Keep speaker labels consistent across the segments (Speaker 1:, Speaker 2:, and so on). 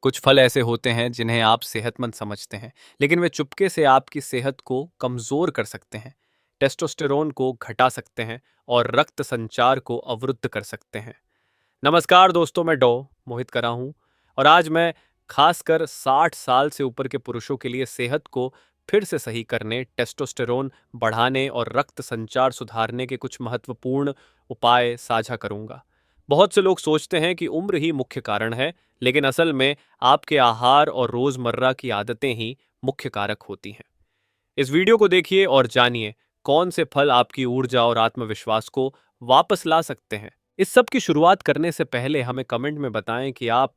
Speaker 1: कुछ फल ऐसे होते हैं जिन्हें आप सेहतमंद समझते हैं, लेकिन वे चुपके से आपकी सेहत को कमजोर कर सकते हैं, टेस्टोस्टेरोन को घटा सकते हैं और रक्त संचार को अवरुद्ध कर सकते हैं। नमस्कार दोस्तों, मैं मोहित करा हूँ और आज मैं खासकर 60 साल से ऊपर के पुरुषों के लिए सेहत को फिर से सही करने, टेस्टोस्टेरोन बढ़ाने और रक्त संचार सुधारने के कुछ महत्वपूर्ण उपाय साझा करूंगा। बहुत से लोग सोचते हैं कि उम्र ही मुख्य कारण है, लेकिन असल में आपके आहार और रोजमर्रा की आदतें ही मुख्य कारक होती हैं। इस वीडियो को देखिए और जानिए कौन से फल आपकी ऊर्जा और आत्मविश्वास को वापस ला सकते हैं। इस सब की शुरुआत करने से पहले हमें कमेंट में बताएं कि आप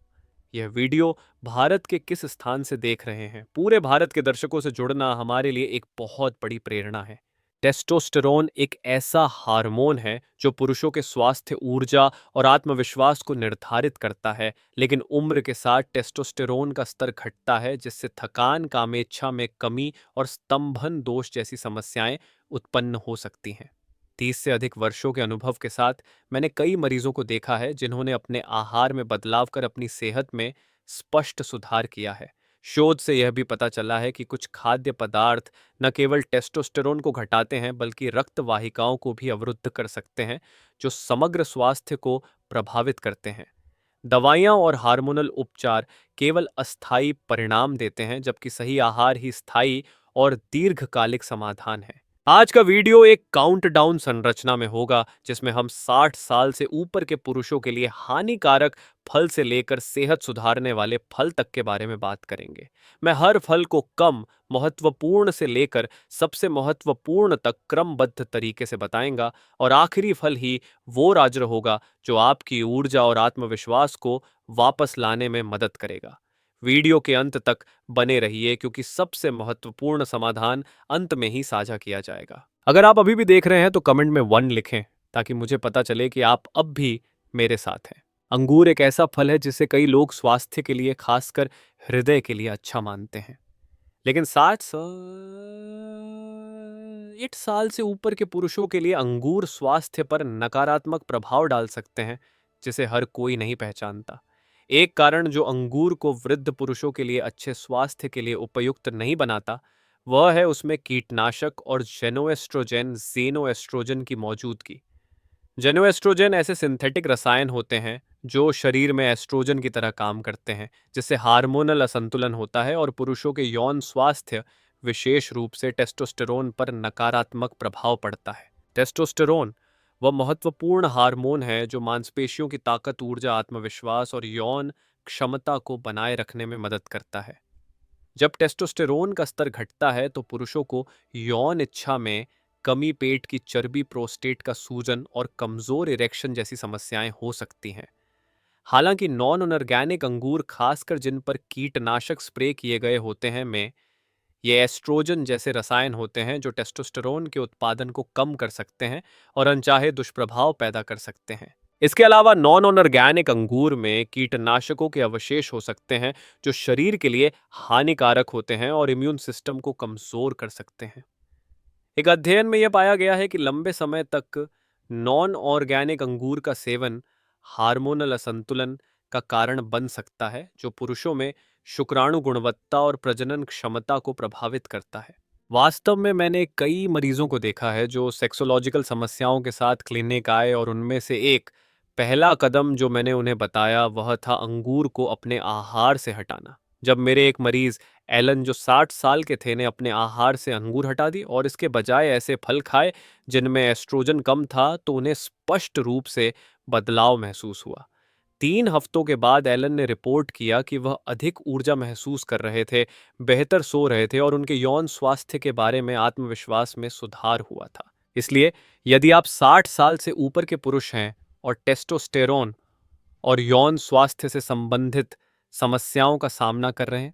Speaker 1: यह वीडियो भारत के किस स्थान से देख रहे हैं। पूरे भारत के दर्शकों से जुड़ना हमारे लिए एक बहुत बड़ी प्रेरणा है। टेस्टोस्टेरोन एक ऐसा हार्मोन है जो पुरुषों के स्वास्थ्य, ऊर्जा और आत्मविश्वास को निर्धारित करता है, लेकिन उम्र के साथ टेस्टोस्टेरोन का स्तर घटता है, जिससे थकान, कामेच्छा में कमी और स्तंभन दोष जैसी समस्याएं उत्पन्न हो सकती हैं। 30 से अधिक वर्षों के अनुभव के साथ मैंने कई मरीजों को देखा है जिन्होंने अपने आहार में बदलाव कर अपनी सेहत में स्पष्ट सुधार किया है। शोध से यह भी पता चला है कि कुछ खाद्य पदार्थ न केवल टेस्टोस्टेरोन को घटाते हैं बल्कि रक्त वाहिकाओं को भी अवरुद्ध कर सकते हैं, जो समग्र स्वास्थ्य को प्रभावित करते हैं। दवाइयाँ और हार्मोनल उपचार केवल अस्थायी परिणाम देते हैं, जबकि सही आहार ही स्थायी और दीर्घकालिक समाधान है। आज का वीडियो एक काउंटडाउन संरचना में होगा, जिसमें हम 60 साल से ऊपर के पुरुषों के लिए हानिकारक फल से लेकर सेहत सुधारने वाले फल तक के बारे में बात करेंगे। मैं हर फल को कम महत्वपूर्ण से लेकर सबसे महत्वपूर्ण तक क्रमबद्ध तरीके से बताएंगा, और आखिरी फल ही वो राज होगा जो आपकी ऊर्जा और आत्मविश्वास को वापस लाने में मदद करेगा। वीडियो के अंत तक बने रहिए, क्योंकि सबसे महत्वपूर्ण समाधान अंत में ही साझा किया जाएगा। अगर आप अभी भी देख रहे हैं तो कमेंट में 1 लिखें, ताकि मुझे पता चले कि आप अब भी मेरे साथ हैं। अंगूर एक ऐसा फल है जिसे कई लोग स्वास्थ्य के लिए, खासकर हृदय के लिए अच्छा मानते हैं, लेकिन 60 साल से ऊपर के पुरुषों के लिए अंगूर स्वास्थ्य पर नकारात्मक प्रभाव डाल सकते हैं, जिसे हर कोई नहीं पहचानता। एक कारण जो अंगूर को वृद्ध पुरुषों के लिए अच्छे स्वास्थ्य के लिए उपयुक्त नहीं बनाता, वह है उसमें कीटनाशक और जेनोएस्ट्रोजन की मौजूदगी। जेनोएस्ट्रोजन ऐसे सिंथेटिक रसायन होते हैं जो शरीर में एस्ट्रोजन की तरह काम करते हैं, जिससे हार्मोनल असंतुलन होता है और पुरुषों के यौन स्वास्थ्य, विशेष रूप से टेस्टोस्टेरोन पर नकारात्मक प्रभाव पड़ता है। टेस्टोस्टेरोन वह महत्वपूर्ण हार्मोन है जो मांसपेशियों की ताकत, ऊर्जा, आत्मविश्वास और यौन क्षमता को बनाए रखने में मदद करता है। जब टेस्टोस्टेरोन का स्तर घटता है तो पुरुषों को यौन इच्छा में कमी, पेट की चर्बी, प्रोस्टेट का सूजन और कमजोर इरेक्शन जैसी समस्याएं हो सकती हैं। हालांकि नॉन ऑर्गेनिक अंगूर, खासकर जिन पर कीटनाशक स्प्रे किए गए होते हैं, में ये एस्ट्रोजन जैसे रसायन होते हैं जो टेस्टोस्टेरोन के उत्पादन को कम कर सकते हैं और अनचाहे दुष्प्रभाव पैदा कर सकते हैं। इसके अलावा नॉन ऑर्गेनिक अंगूर में कीटनाशकों के अवशेष हो सकते हैं जो शरीर के लिए हानिकारक होते हैं और इम्यून सिस्टम को कमजोर कर सकते हैं। एक अध्ययन में यह पाया गया है कि लंबे समय तक नॉन ऑर्गेनिक अंगूर का सेवन हार्मोनल असंतुलन का कारण बन सकता है, जो पुरुषों में शुक्राणु गुणवत्ता और प्रजनन क्षमता को प्रभावित करता है। वास्तव में मैंने कई मरीजों को देखा है जो सेक्सोलॉजिकल समस्याओं के साथ क्लिनिक आए, और उनमें से एक पहला कदम जो मैंने उन्हें बताया वह था अंगूर को अपने आहार से हटाना। जब मेरे एक मरीज एलन, जो 60 साल के थे, ने अपने आहार से अंगूर हटा दी और इसके बजाय ऐसे फल खाए जिनमें एस्ट्रोजन कम था, तो उन्हें स्पष्ट रूप से बदलाव महसूस हुआ। 3 हफ्तों के बाद एलन ने रिपोर्ट किया कि वह अधिक ऊर्जा महसूस कर रहे थे, बेहतर सो रहे थे और उनके यौन स्वास्थ्य के बारे में आत्मविश्वास में सुधार हुआ था। इसलिए यदि आप 60 साल से ऊपर के पुरुष हैं और टेस्टोस्टेरोन और यौन स्वास्थ्य से संबंधित समस्याओं का सामना कर रहे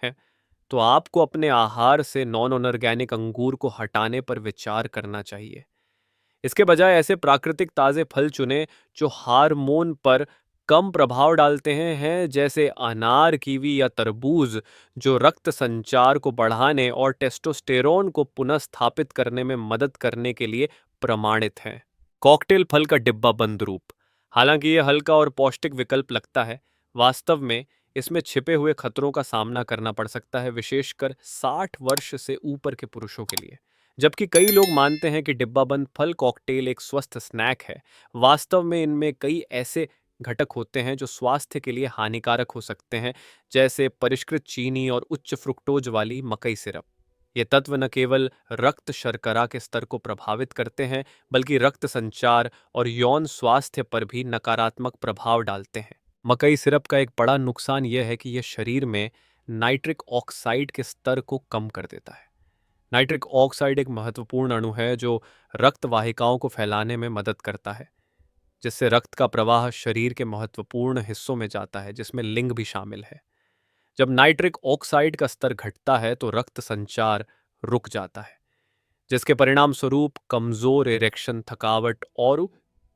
Speaker 1: हैं, तो आपको अपने आहार से नॉन ऑर्गेनिक अंगूर को हटाने पर विचार करना चाहिए। इसके बजाय ऐसे प्राकृतिक ताजे फल चुनें जो हार्मोन पर कम प्रभाव डालते हैं, जैसे अनार, कीवी या तरबूज, जो रक्त संचार को बढ़ाने और टेस्टोस्टेरोन को पुनः स्थापित करने में मदद करने के लिए प्रमाणित हैं। कॉकटेल फल का डिब्बा बंद रूप। हालांकि यह हल्का और पौष्टिक विकल्प लगता है, वास्तव में इसमें छिपे हुए खतरों का सामना करना पड़ सकता है, विशेषकर 60 वर्ष से ऊपर के पुरुषों के लिए। जबकि कई लोग मानते हैं कि डिब्बाबंद फल कॉकटेल एक स्वस्थ स्नैक है, वास्तव में इनमें कई ऐसे घटक होते हैं जो स्वास्थ्य के लिए हानिकारक हो सकते हैं, जैसे परिष्कृत चीनी और उच्च फ्रुक्टोज वाली मकई सिरप। ये तत्व न केवल रक्त शर्करा के स्तर को प्रभावित करते हैं, बल्कि रक्त संचार और यौन स्वास्थ्य पर भी नकारात्मक प्रभाव डालते हैं। मकई सिरप का एक बड़ा नुकसान यह है कि यह शरीर में नाइट्रिक ऑक्साइड के स्तर को कम कर देता है। नाइट्रिक ऑक्साइड एक महत्वपूर्ण अणु है जो रक्त वाहिकाओं को फैलाने में मदद करता है, जिससे रक्त का प्रवाह शरीर के महत्वपूर्ण हिस्सों में जाता है, जिसमें लिंग भी शामिल है। जब नाइट्रिक ऑक्साइड का स्तर घटता है तो रक्त संचार रुक जाता है, जिसके परिणाम स्वरूप कमजोर इरेक्शन, थकावट और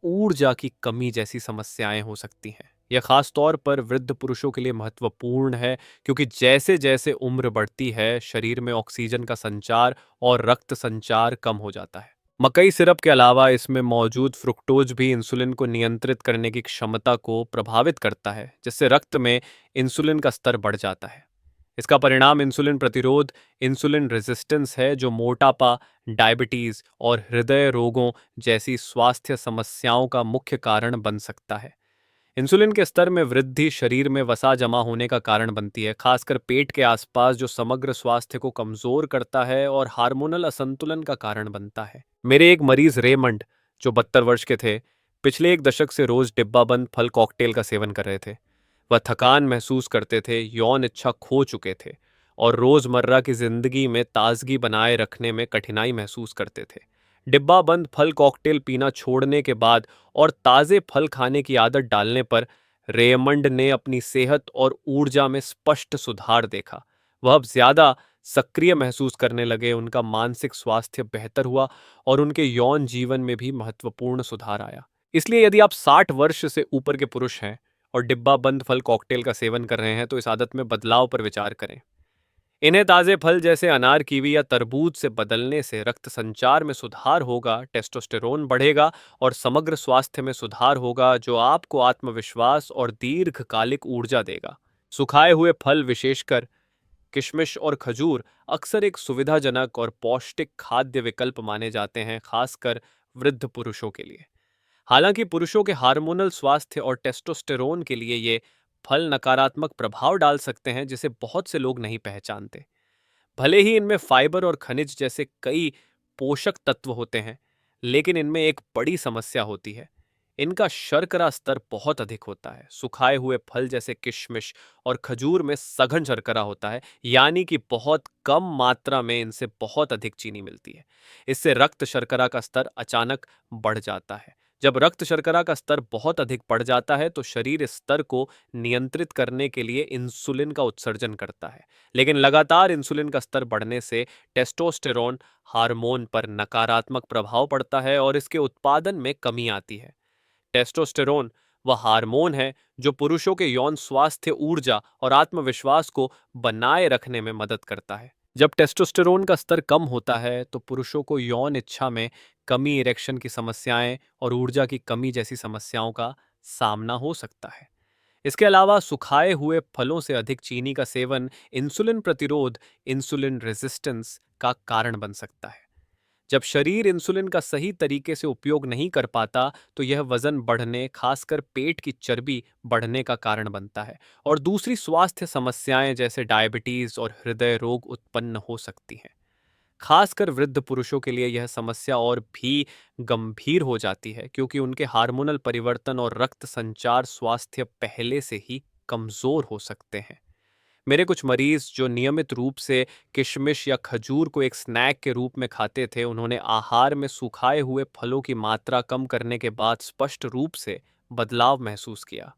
Speaker 1: ऊर्जा की कमी जैसी समस्याएं हो सकती हैं। यह खास तौर पर वृद्ध पुरुषों के लिए महत्वपूर्ण है, क्योंकि जैसे जैसे उम्र बढ़ती है शरीर में ऑक्सीजन का संचार और रक्त संचार कम हो जाता है। मकई सिरप के अलावा इसमें मौजूद फ्रुक्टोज भी इंसुलिन को नियंत्रित करने की क्षमता को प्रभावित करता है, जिससे रक्त में इंसुलिन का स्तर बढ़ जाता है। इसका परिणाम इंसुलिन प्रतिरोध, इंसुलिन रेजिस्टेंस है, जो मोटापा, डायबिटीज और हृदय रोगों जैसी स्वास्थ्य समस्याओं का मुख्य कारण बन सकता है। इंसुलिन के स्तर में वृद्धि शरीर में वसा जमा होने का कारण बनती है, खासकर पेट के आसपास, जो समग्र स्वास्थ्य को कमजोर करता है और हार्मोनल असंतुलन का कारण बनता है। मेरे एक मरीज रेमंड, जो 72 वर्ष के थे, पिछले एक दशक से रोज डिब्बाबंद फल कॉकटेल का सेवन कर रहे थे। वह थकान महसूस करते थे, यौन इच्छा खो चुके थे और रोजमर्रा की जिंदगी में ताजगी बनाए रखने में कठिनाई महसूस करते थे। डिब्बा बंद फल कॉकटेल पीना छोड़ने के बाद और ताज़े फल खाने की आदत डालने पर रेयमंड ने अपनी सेहत और ऊर्जा में स्पष्ट सुधार देखा। वह अब ज्यादा सक्रिय महसूस करने लगे, उनका मानसिक स्वास्थ्य बेहतर हुआ और उनके यौन जीवन में भी महत्वपूर्ण सुधार आया। इसलिए यदि आप 60 वर्ष से ऊपर के पुरुष हैं और डिब्बा बंद फल कॉकटेल का सेवन कर रहे हैं, तो इस आदत में बदलाव पर विचार करें। इन्हें ताज़े फल जैसे अनार, कीवी या तरबूज से बदलने से रक्त संचार में सुधार होगा, टेस्टोस्टेरोन बढ़ेगा और समग्र स्वास्थ्य में सुधार होगा, जो आपको आत्मविश्वास और दीर्घकालिक ऊर्जा देगा। सुखाए हुए फल, विशेषकर किशमिश और खजूर, अक्सर एक सुविधाजनक और पौष्टिक खाद्य विकल्प माने जाते हैं, खासकर वृद्ध पुरुषों के लिए। हालांकि पुरुषों के हार्मोनल स्वास्थ्य और टेस्टोस्टेरोन के लिए ये फल नकारात्मक प्रभाव डाल सकते हैं, जिसे बहुत से लोग नहीं पहचानते। भले ही इनमें फाइबर और खनिज जैसे कई पोषक तत्व होते हैं, लेकिन इनमें एक बड़ी समस्या होती है। इनका शर्करा स्तर बहुत अधिक होता है। सुखाए हुए फल जैसे किशमिश और खजूर में सघन शर्करा होता है, यानी कि बहुत कम मात्रा में इनसे बहुत अधिक चीनी मिलती है। इससे रक्त शर्करा का स्तर अचानक बढ़ जाता है। जब रक्त शर्करा का स्तर बहुत अधिक बढ़ जाता है तो शरीर इस स्तर को नियंत्रित करने के लिए इंसुलिन का उत्सर्जन करता है, लेकिन लगातार इंसुलिन का स्तर बढ़ने से टेस्टोस्टेरोन हार्मोन पर नकारात्मक प्रभाव पड़ता है और इसके उत्पादन में कमी आती है। टेस्टोस्टेरोन वह हार्मोन है जो पुरुषों के यौन स्वास्थ्य, ऊर्जा और आत्मविश्वास को बनाए रखने में मदद करता है। जब टेस्टोस्टेरोन का स्तर कम होता है तो पुरुषों को यौन इच्छा में कमी, इरेक्शन की समस्याएं और ऊर्जा की कमी जैसी समस्याओं का सामना हो सकता है। इसके अलावा सुखाए हुए फलों से अधिक चीनी का सेवन इंसुलिन प्रतिरोध, इंसुलिन रेजिस्टेंस का कारण बन सकता है। जब शरीर इंसुलिन का सही तरीके से उपयोग नहीं कर पाता तो यह वजन बढ़ने, खासकर पेट की चर्बी बढ़ने का कारण बनता है और दूसरी स्वास्थ्य समस्याएं जैसे डायबिटीज और हृदय रोग उत्पन्न हो सकती हैं। खासकर वृद्ध पुरुषों के लिए यह समस्या और भी गंभीर हो जाती है, क्योंकि उनके हार्मोनल परिवर्तन और रक्त संचार स्वास्थ्य पहले से ही कमजोर हो सकते हैं। मेरे कुछ मरीज जो नियमित रूप से किशमिश या खजूर को एक स्नैक के रूप में खाते थे, उन्होंने आहार में सुखाए हुए फलों की मात्रा कम करने के बाद स्पष्ट रूप से बदलाव महसूस किया।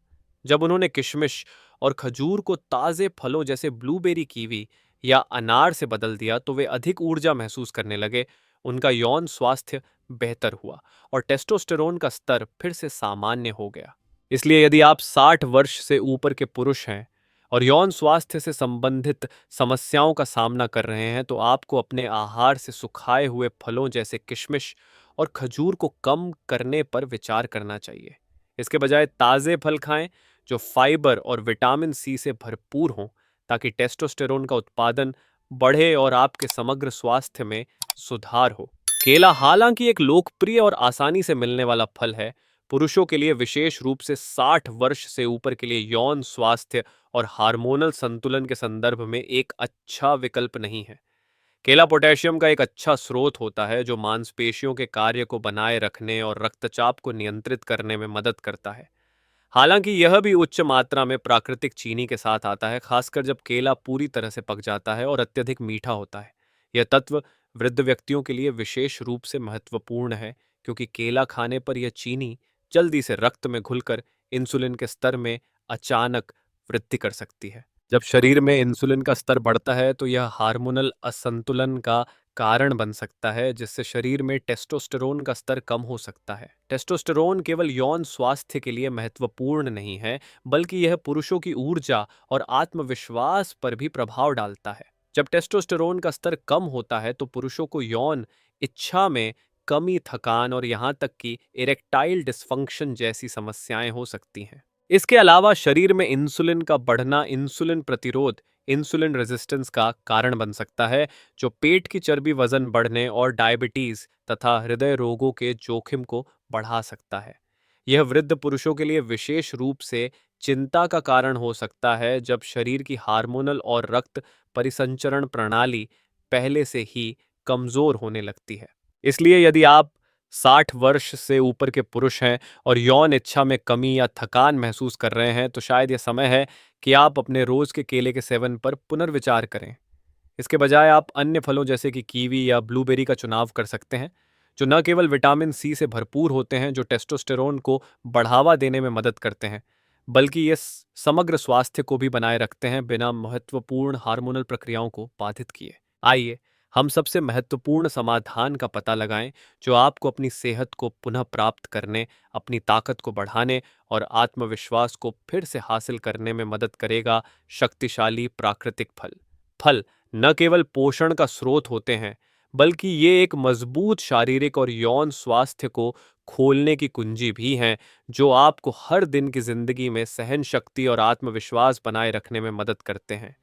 Speaker 1: जब उन्होंने किशमिश और खजूर को ताज़े फलों जैसे ब्लूबेरी, कीवी या अनार से बदल दिया तो वे अधिक ऊर्जा महसूस करने लगे, उनका यौन स्वास्थ्य बेहतर हुआ और टेस्टोस्टेरोन का स्तर फिर से सामान्य हो गया। इसलिए यदि आप 60 वर्ष से ऊपर के पुरुष हैं और यौन स्वास्थ्य से संबंधित समस्याओं का सामना कर रहे हैं, तो आपको अपने आहार से सुखाए हुए फलों जैसे किशमिश और खजूर को कम करने पर विचार करना चाहिए। इसके बजाय ताज़े फल खाएं जो फाइबर और विटामिन सी से भरपूर हों, ताकि टेस्टोस्टेरोन का उत्पादन बढ़े और आपके समग्र स्वास्थ्य में सुधार हो। केला हालांकि एक लोकप्रिय और आसानी से मिलने वाला फल है, पुरुषों के लिए विशेष रूप से 60 वर्ष से ऊपर के लिए यौन स्वास्थ्य और हार्मोनल संतुलन के संदर्भ में एक अच्छा विकल्प नहीं है। केला पोटेशियम का एक अच्छा स्रोत होता है, जो मांसपेशियों के कार्य को बनाए रखने और रक्तचाप को नियंत्रित करने में मदद करता है। हालांकि यह भी उच्च मात्रा में प्राकृतिक चीनी के साथ आता है, खासकर जब केला पूरी तरह से पक जाता है और अत्यधिक मीठा होता है। यह तत्व वृद्ध व्यक्तियों के लिए विशेष रूप से महत्वपूर्ण है, क्योंकि केला खाने पर यह चीनी जल्दी से रक्त में घुलकर इंसुलिन के स्तर में अचानक वृद्धि कर सकती है। जब शरीर में इंसुलिन का स्तर बढ़ता है तो यह हार्मोनल असंतुलन का कारण बन सकता है, जिससे शरीर में टेस्टोस्टेरोन का स्तर कम हो सकता है। टेस्टोस्टेरोन केवल यौन स्वास्थ्य के लिए महत्वपूर्ण नहीं है, बल्कि यह पुरुषों की ऊर्जा और आत्मविश्वास पर भी प्रभाव डालता है। जब टेस्टोस्टेरोन का स्तर कम होता है तो पुरुषों को यौन इच्छा में कमी, थकान और यहाँ तक कि इरेक्टाइल डिस्फंक्शन जैसी समस्याएं हो सकती हैं। इसके अलावा शरीर में इंसुलिन का बढ़ना इंसुलिन प्रतिरोध, इंसुलिन रेजिस्टेंस का कारण बन सकता है, जो पेट की चर्बी, वजन बढ़ने और डायबिटीज तथा हृदय रोगों के जोखिम को बढ़ा सकता है। यह वृद्ध पुरुषों के लिए विशेष रूप से चिंता का कारण हो सकता है, जब शरीर की हार्मोनल और रक्त परिसंचरण प्रणाली पहले से ही कमजोर होने लगती है। इसलिए यदि आप 60 वर्ष से ऊपर के पुरुष हैं और यौन इच्छा में कमी या थकान महसूस कर रहे हैं, तो शायद यह समय है कि आप अपने रोज के केले के सेवन पर पुनर्विचार करें। इसके बजाय आप अन्य फलों जैसे कि कीवी या ब्लूबेरी का चुनाव कर सकते हैं, जो न केवल विटामिन सी से भरपूर होते हैं, जो टेस्टोस्टेरोन को बढ़ावा देने में मदद करते हैं, बल्कि ये समग्र स्वास्थ्य को भी बनाए रखते हैं, बिना महत्वपूर्ण हार्मोनल प्रक्रियाओं को बाधित किए। आइए हम सबसे महत्वपूर्ण समाधान का पता लगाएं, जो आपको अपनी सेहत को पुनः प्राप्त करने, अपनी ताकत को बढ़ाने और आत्मविश्वास को फिर से हासिल करने में मदद करेगा। शक्तिशाली प्राकृतिक फल फल न केवल पोषण का स्रोत होते हैं, बल्कि ये एक मजबूत शारीरिक और यौन स्वास्थ्य को खोलने की कुंजी भी हैं, जो आपको हर दिन की जिंदगी में सहन शक्ति और आत्मविश्वास बनाए रखने में मदद करते हैं।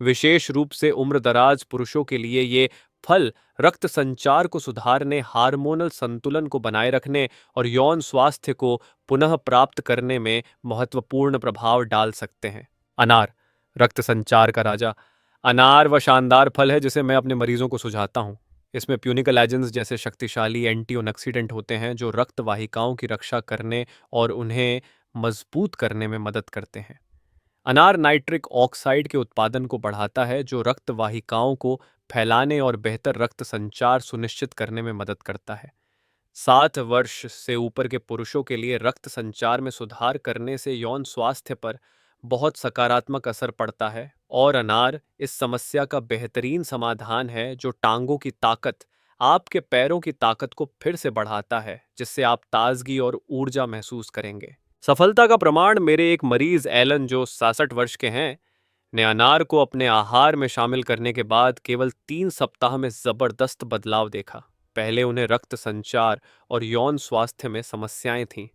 Speaker 1: विशेष रूप से उम्रदराज पुरुषों के लिए ये फल रक्त संचार को सुधारने, हार्मोनल संतुलन को बनाए रखने और यौन स्वास्थ्य को पुनः प्राप्त करने में महत्वपूर्ण प्रभाव डाल सकते हैं। अनार, रक्त संचार का राजा। अनार वह शानदार फल है जिसे मैं अपने मरीजों को सुझाता हूँ। इसमें प्यूनिकल एजेंट्स जैसे शक्तिशाली एंटीऑक्सीडेंट होते हैं, जो रक्त वाहिकाओं की रक्षा करने और उन्हें मजबूत करने में मदद करते हैं। अनार नाइट्रिक ऑक्साइड के उत्पादन को बढ़ाता है, जो रक्त वाहिकाओं को फैलाने और बेहतर रक्त संचार सुनिश्चित करने में मदद करता है। 60 वर्ष से ऊपर के पुरुषों के लिए रक्त संचार में सुधार करने से यौन स्वास्थ्य पर बहुत सकारात्मक असर पड़ता है, और अनार इस समस्या का बेहतरीन समाधान है, जो टांगों की ताकत, आपके पैरों की ताकत को फिर से बढ़ाता है, जिससे आप ताजगी और ऊर्जा महसूस करेंगे। सफलता का प्रमाण मेरे एक मरीज एलन, जो 66 वर्ष के हैं, ने अनार को अपने आहार में शामिल करने के बाद केवल 3 सप्ताह में जबरदस्त बदलाव देखा। पहले उन्हें रक्त संचार और यौन स्वास्थ्य में समस्याएं थीं,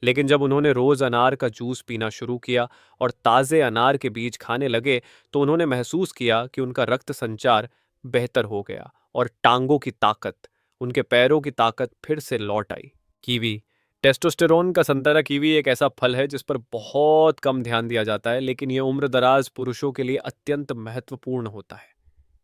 Speaker 1: लेकिन जब उन्होंने रोज अनार का जूस पीना शुरू किया और ताज़े अनार के बीज खाने लगे, तो उन्होंने महसूस किया कि उनका रक्त संचार बेहतर हो गया और टांगों की ताकत, उनके पैरों की ताकत फिर से लौट आई। कीवी, टेस्टोस्टेरोन का संतरा कीवी एक ऐसा फल है जिस पर बहुत कम ध्यान दिया जाता है, लेकिन यह उम्रदराज पुरुषों के लिए अत्यंत महत्वपूर्ण होता है।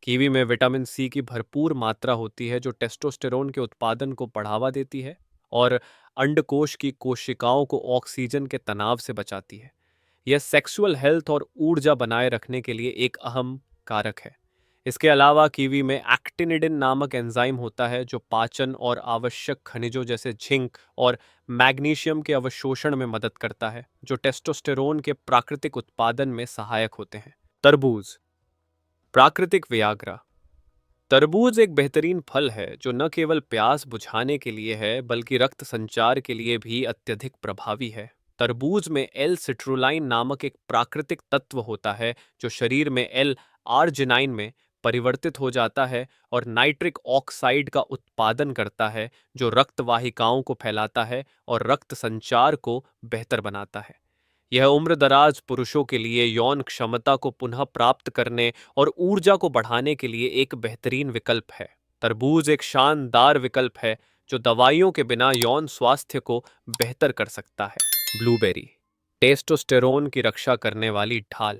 Speaker 1: कीवी में विटामिन सी की भरपूर मात्रा होती है, जो टेस्टोस्टेरोन के उत्पादन को बढ़ावा देती है और अंडकोश की कोशिकाओं को ऑक्सीजन के तनाव से बचाती है। यह सेक्सुअल हेल्थ और ऊर्जा बनाए रखने के लिए एक अहम कारक है। इसके अलावा कीवी में एक्टिनिडिन नामक एंजाइम होता है, जो पाचन और आवश्यक खनिजों जैसे जिंक और मैग्नीशियम के अवशोषण में मदद करता है, जो टेस्टोस्टेरोन के प्राकृतिक उत्पादन में सहायक होते हैं। तरबूज, प्राकृतिक वियाग्रा। तरबूज एक बेहतरीन फल है, जो न केवल प्यास बुझाने के लिए है, बल्कि रक्त संचार के लिए भी अत्यधिक प्रभावी है। तरबूज में एल सिट्रुलाइन नामक एक प्राकृतिक तत्व होता है, जो शरीर में एल आर्जिनाइन में परिवर्तित हो जाता है और नाइट्रिक ऑक्साइड का उत्पादन करता है, जो रक्त वाहिकाओं को फैलाता है और रक्त संचार को बेहतर बनाता है। यह उम्रदराज पुरुषों के लिए यौन क्षमता को पुनः प्राप्त करने और ऊर्जा को बढ़ाने के लिए एक बेहतरीन विकल्प है। तरबूज एक शानदार विकल्प है जो दवाइयों के बिना यौन स्वास्थ्य को बेहतर कर सकता है। ब्लूबेरी, टेस्टोस्टेरोन की रक्षा करने वाली ढाल।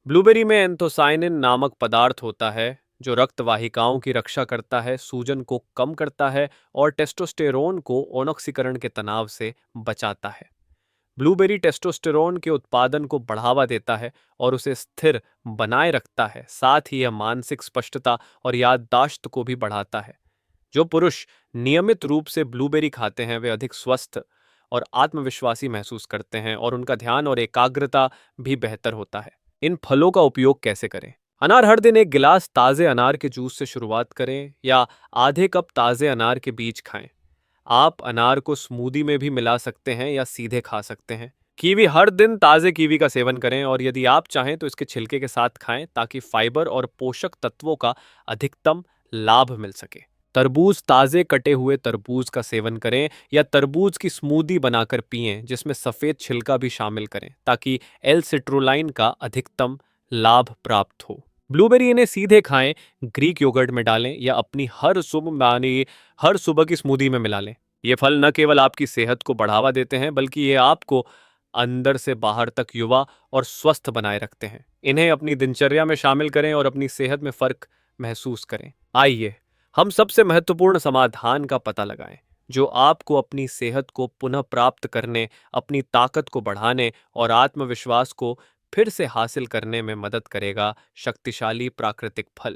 Speaker 1: ब्लूबेरी में एंथोसाइनिन नामक पदार्थ होता है जो रक्त वाहिकाओं की रक्षा करता है, सूजन को कम करता है और टेस्टोस्टेरोन को ऑक्सीकरण के तनाव से बचाता है। ब्लूबेरी टेस्टोस्टेरोन के उत्पादन को बढ़ावा देता है और उसे स्थिर बनाए रखता है। साथ ही यह मानसिक स्पष्टता और याददाश्त को भी बढ़ाता है। जो पुरुष नियमित रूप से ब्लूबेरी खाते हैं वे अधिक स्वस्थ और आत्मविश्वासी महसूस करते हैं और उनका ध्यान और एकाग्रता भी बेहतर होता है। इन फलों का उपयोग कैसे करें? अनार हर दिन एक गिलास ताज़े अनार के जूस से शुरुआत करें या आधे कप ताज़े अनार के बीज खाएं। आप अनार को स्मूदी में भी मिला सकते हैं या सीधे खा सकते हैं। कीवी, हर दिन ताज़े कीवी का सेवन करें और यदि आप चाहें तो इसके छिलके के साथ खाएं ताकि फाइबर और पोषक तत्वों का अधिकतम लाभ मिल सके। तरबूज, ताज़े कटे हुए तरबूज का सेवन करें या तरबूज की स्मूदी बनाकर पिएं जिसमें सफ़ेद छिलका भी शामिल करें ताकि एल सिट्रोलाइन का अधिकतम लाभ प्राप्त हो। ब्लूबेरी, इन्हें सीधे खाएं, ग्रीक योगर्ट में डालें या अपनी हर सुबह की स्मूदी में मिला लें। ये फल न केवल आपकी सेहत को बढ़ावा देते हैं बल्कि ये आपको अंदर से बाहर तक युवा और स्वस्थ बनाए रखते हैं। इन्हें अपनी दिनचर्या में शामिल करें और अपनी सेहत में फर्क महसूस करें। आइए हम सबसे महत्वपूर्ण समाधान का पता लगाएं जो आपको अपनी सेहत को पुनः प्राप्त करने, अपनी ताकत को बढ़ाने और आत्मविश्वास को फिर से हासिल करने में मदद करेगा। शक्तिशाली प्राकृतिक फल।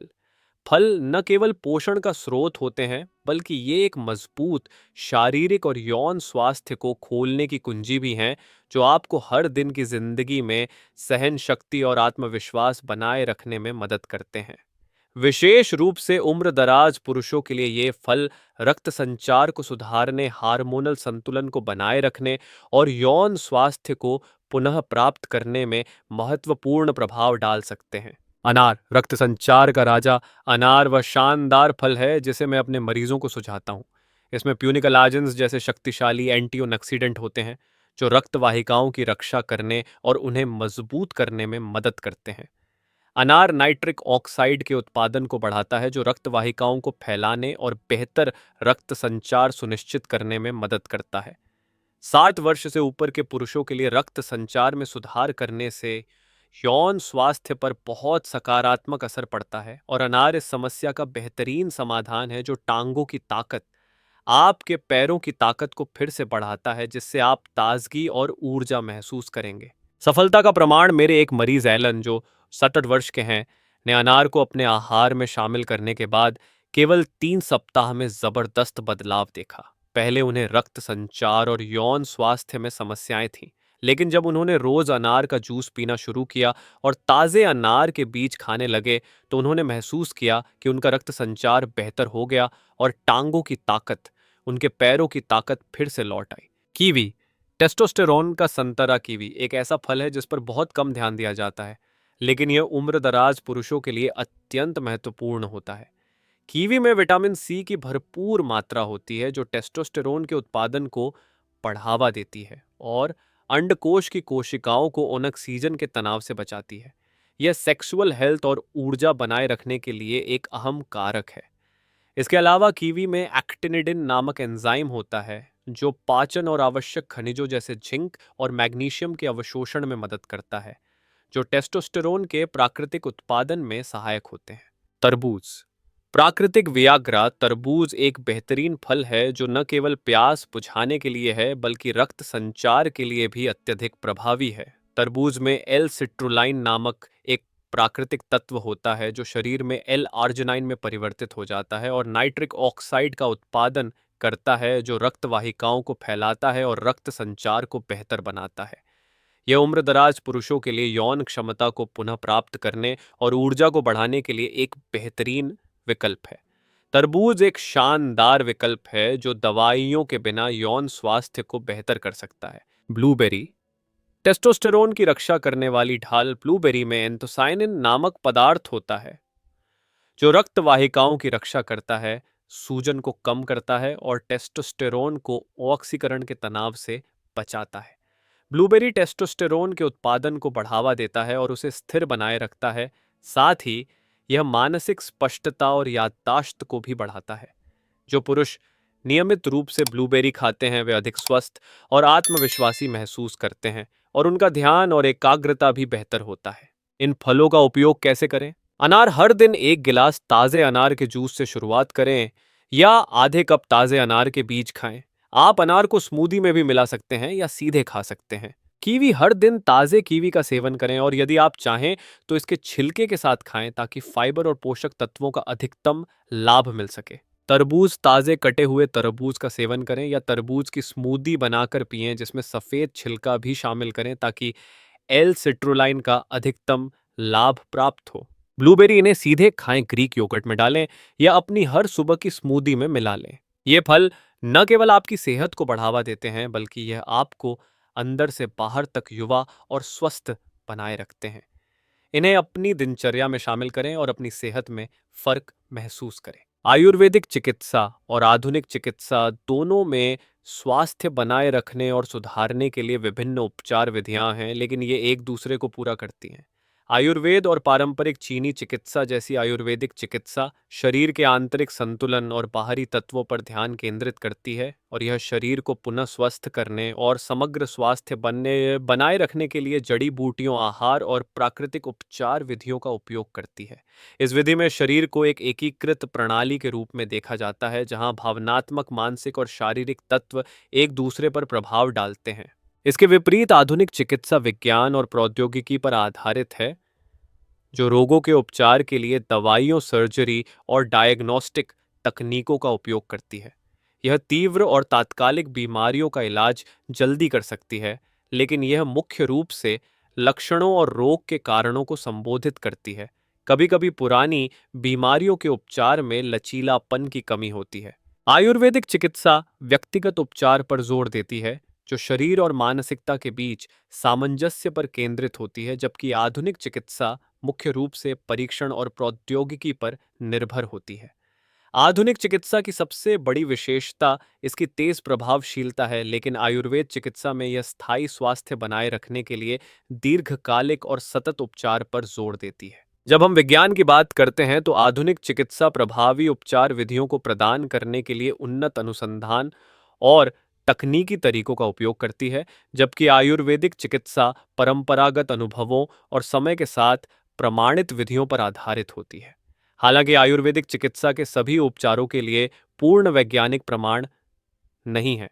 Speaker 1: फल न केवल पोषण का स्रोत होते हैं बल्कि ये एक मजबूत शारीरिक और यौन स्वास्थ्य को खोलने की कुंजी भी हैं जो आपको हर दिन की जिंदगी में सहन शक्ति और आत्मविश्वास बनाए रखने में मदद करते हैं। विशेष रूप से उम्रदराज पुरुषों के लिए ये फल रक्त संचार को सुधारने, हार्मोनल संतुलन को बनाए रखने और यौन स्वास्थ्य को पुनः प्राप्त करने में महत्वपूर्ण प्रभाव डाल सकते हैं। अनार, रक्त संचार का राजा। अनार वह शानदार फल है जिसे मैं अपने मरीजों को सुझाता हूँ। इसमें प्यूनिकलाजेंस जैसे शक्तिशाली एंटीऑक्सीडेंट होते हैं जो रक्त वाहिकाओं की रक्षा करने और उन्हें मजबूत करने में मदद करते हैं। अनार नाइट्रिक ऑक्साइड के उत्पादन को बढ़ाता है जो रक्त वाहिकाओं को फैलाने और बेहतर रक्त संचार सुनिश्चित करने में मदद करता है। 60 वर्ष से ऊपर के पुरुषों के लिए रक्त संचार में सुधार करने से यौन स्वास्थ्य पर बहुत सकारात्मक असर पड़ता है और अनार इस समस्या का बेहतरीन समाधान है जो टांगों की ताकत, आपके पैरों की ताकत को फिर से बढ़ाता है जिससे आप ताजगी और ऊर्जा महसूस करेंगे। सफलता का प्रमाण, मेरे एक मरीज एलन जो 67 वर्ष के हैं ने अनार को अपने आहार में शामिल करने के बाद केवल 3 सप्ताह में जबरदस्त बदलाव देखा। पहले उन्हें रक्त संचार और यौन स्वास्थ्य में समस्याएं थीं, लेकिन जब उन्होंने रोज अनार का जूस पीना शुरू किया और ताज़े अनार के बीज खाने लगे तो उन्होंने महसूस किया कि उनका रक्त संचार बेहतर हो गया और टांगों की ताकत, उनके पैरों की ताकत फिर से लौट आई। कीवी, टेस्टोस्टेरोन का संतरा। कीवी एक ऐसा फल है जिस पर बहुत कम ध्यान दिया जाता है, लेकिन यह उम्रदराज पुरुषों के लिए अत्यंत महत्वपूर्ण होता है। कीवी में विटामिन सी की भरपूर मात्रा होती है जो टेस्टोस्टेरोन के उत्पादन को बढ़ावा देती है और अंडकोश की कोशिकाओं को ऑक्सीजन के तनाव से बचाती है। यह सेक्सुअल हेल्थ और ऊर्जा बनाए रखने के लिए एक अहम कारक है। इसके अलावा कीवी में एक्टिनिडिन नामक एंजाइम होता है जो पाचन और आवश्यक खनिजों जैसे जिंक और मैग्नीशियम के अवशोषण में मदद करता है जो टेस्टोस्टेरोन के प्राकृतिक उत्पादन में सहायक होते हैं। तरबूज, प्राकृतिक वियाग्रा। तरबूज एक बेहतरीन फल है जो न केवल प्यास बुझाने के लिए है बल्कि रक्त संचार के लिए भी अत्यधिक प्रभावी है। तरबूज में एल सिट्रुलाइन नामक एक प्राकृतिक तत्व होता है जो शरीर में एल आर्जिनाइन में परिवर्तित हो जाता है और नाइट्रिक ऑक्साइड का उत्पादन करता है जो रक्त वाहिकाओं को फैलाता है और रक्त संचार को बेहतर बनाता है। यह उम्रदराज पुरुषों के लिए यौन क्षमता को पुनः प्राप्त करने और ऊर्जा को बढ़ाने के लिए एक बेहतरीन विकल्प है। तरबूज एक शानदार विकल्प है जो दवाइयों के बिना यौन स्वास्थ्य को बेहतर कर सकता है। ब्लूबेरी, टेस्टोस्टेरोन की रक्षा करने वाली ढाल। ब्लूबेरी में एंथोसाइनिन नामक पदार्थ होता है जो रक्त वाहिकाओं की रक्षा करता है, सूजन को कम करता है और टेस्टोस्टेरोन को ऑक्सीकरण के तनाव से बचाता है। ब्लूबेरी टेस्टोस्टेरोन के उत्पादन को बढ़ावा देता है और उसे स्थिर बनाए रखता है। साथ ही यह मानसिक स्पष्टता और याददाश्त को भी बढ़ाता है। जो पुरुष नियमित रूप से ब्लूबेरी खाते हैं वे अधिक स्वस्थ और आत्मविश्वासी महसूस करते हैं और उनका ध्यान और एकाग्रता भी बेहतर होता है। इन फलों का उपयोग कैसे करें? अनार हर दिन एक गिलास ताजे अनार के जूस से शुरुआत करें या आधे कप ताजे अनार के बीज खाएं। आप अनार को स्मूदी में भी मिला सकते हैं या सीधे खा सकते हैं। कीवी हर दिन ताजे कीवी का सेवन करें और यदि आप चाहें तो इसके छिलके के साथ खाएं ताकि फाइबर और पोषक तत्वों का अधिकतम लाभ मिल सके। तरबूज ताजे कटे हुए तरबूज का सेवन करें या तरबूज की स्मूदी बनाकर पिएं जिसमें सफेद छिलका भी शामिल करें ताकि एल सिट्रुलाइन का अधिकतम लाभ प्राप्त हो। ब्लूबेरी इन्हें सीधे खाएं, ग्रीक योगर्ट में डालें या अपनी हर सुबह की स्मूदी में मिला लें। ये फल न केवल आपकी सेहत को बढ़ावा देते हैं बल्कि यह आपको अंदर से बाहर तक युवा और स्वस्थ बनाए रखते हैं। इन्हें अपनी दिनचर्या में शामिल करें और अपनी सेहत में फर्क महसूस करें। आयुर्वेदिक चिकित्सा और आधुनिक चिकित्सा दोनों में स्वास्थ्य बनाए रखने और सुधारने के लिए विभिन्न उपचार विधियां हैं, लेकिन ये एक दूसरे को पूरा करती हैं। आयुर्वेद और पारंपरिक चीनी चिकित्सा जैसी आयुर्वेदिक चिकित्सा शरीर के आंतरिक संतुलन और बाहरी तत्वों पर ध्यान केंद्रित करती है और यह शरीर को पुनः स्वस्थ करने और समग्र स्वास्थ्य बनाए रखने के लिए जड़ी बूटियों, आहार और प्राकृतिक उपचार विधियों का उपयोग करती है। इस विधि में शरीर को एक एकीकृत प्रणाली के रूप में देखा जाता है जहां भावनात्मक, मानसिक और शारीरिक तत्व एक दूसरे पर प्रभाव डालते हैं। इसके विपरीत आधुनिक चिकित्सा विज्ञान और प्रौद्योगिकी पर आधारित है, जो रोगों के उपचार के लिए दवाइयों, सर्जरी और डायग्नोस्टिक तकनीकों का उपयोग करती है। यह तीव्र और तात्कालिक बीमारियों का इलाज जल्दी कर सकती है, लेकिन यह मुख्य रूप से लक्षणों और रोग के कारणों को संबोधित करती है। कभी-कभी पुरानी बीमारियों के उपचार में लचीलापन की कमी होती है। आयुर्वेदिक चिकित्सा व्यक्तिगत उपचार पर जोर देती है, जो शरीर और मानसिकता के बीच सामंजस्य पर केंद्रित होती है, जबकि आधुनिक चिकित्सा मुख्य रूप से परीक्षण और प्रौद्योगिकी पर निर्भर होती है। आधुनिक चिकित्सा की सबसे बड़ी विशेषता इसकी तेज प्रभावशीलता है, लेकिन आयुर्वेद चिकित्सा में यह स्थायी स्वास्थ्य बनाए रखने के लिए दीर्घकालिक और सतत उपचार पर जोर देती है। जब हम विज्ञान की बात करते हैं तो आधुनिक चिकित्सा प्रभावी उपचार विधियों को प्रदान करने के लिए उन्नत अनुसंधान और तकनीकी तरीकों का उपयोग करती है, जबकि आयुर्वेदिक चिकित्सा परंपरागत अनुभवों और समय के साथ प्रमाणित विधियों पर आधारित होती है। हालांकि आयुर्वेदिक चिकित्सा के सभी उपचारों के लिए पूर्ण वैज्ञानिक प्रमाण नहीं है।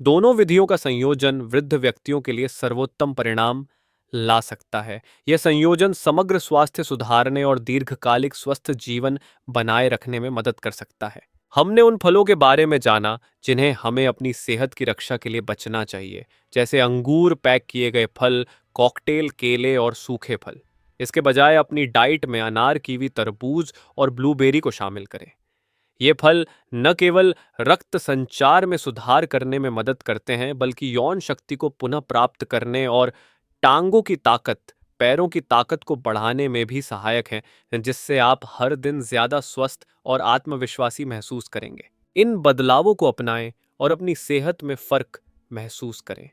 Speaker 1: दोनों विधियों का संयोजन वृद्ध व्यक्तियों के लिए सर्वोत्तम परिणाम ला सकता है। यह संयोजन समग्र स्वास्थ्य सुधारने और दीर्घकालिक स्वस्थ जीवन बनाए रखने में मदद कर सकता है। हमने उन फलों के बारे में जाना जिन्हें हमें अपनी सेहत की रक्षा के लिए बचना चाहिए, जैसे अंगूर, पैक किए गए फल, कॉकटेल, केले और सूखे फल। इसके बजाय अपनी डाइट में अनार, कीवी, तरबूज और ब्लूबेरी को शामिल करें। ये फल न केवल रक्त संचार में सुधार करने में मदद करते हैं बल्कि यौन शक्ति को पुनः प्राप्त करने और टांगों की ताकत, पैरों की ताकत को बढ़ाने में भी सहायक हैं, जिससे आप हर दिन ज्यादा स्वस्थ और आत्मविश्वासी महसूस करेंगे। इन बदलावों को अपनाएं और अपनी सेहत में फर्क महसूस करें।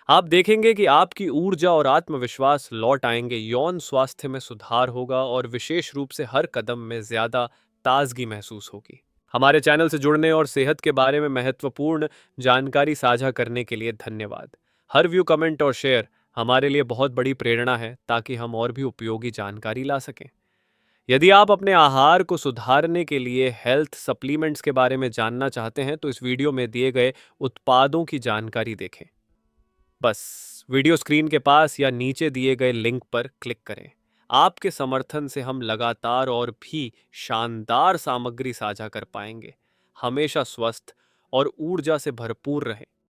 Speaker 1: आप देखेंगे कि आपकी ऊर्जा और आत्मविश्वास लौट आएंगे, यौन स्वास्थ्य में सुधार होगा और विशेष रूप से हर कदम में ज्यादा ताजगी महसूस होगी। हमारे चैनल से जुड़ने और सेहत के बारे में महत्वपूर्ण जानकारी साझा करने के लिए धन्यवाद। हर व्यू, कमेंट और शेयर हमारे लिए बहुत बड़ी प्रेरणा है ताकि हम और भी उपयोगी जानकारी ला सकें। यदि आप अपने आहार को सुधारने के लिए हेल्थ सप्लीमेंट्स के बारे में जानना चाहते हैं तो इस वीडियो में दिए गए उत्पादों की जानकारी देखें। बस वीडियो स्क्रीन के पास या नीचे दिए गए लिंक पर क्लिक करें। आपके समर्थन से हम लगातार और भी शानदार सामग्री साझा कर पाएंगे। हमेशा स्वस्थ और ऊर्जा से भरपूर रहें।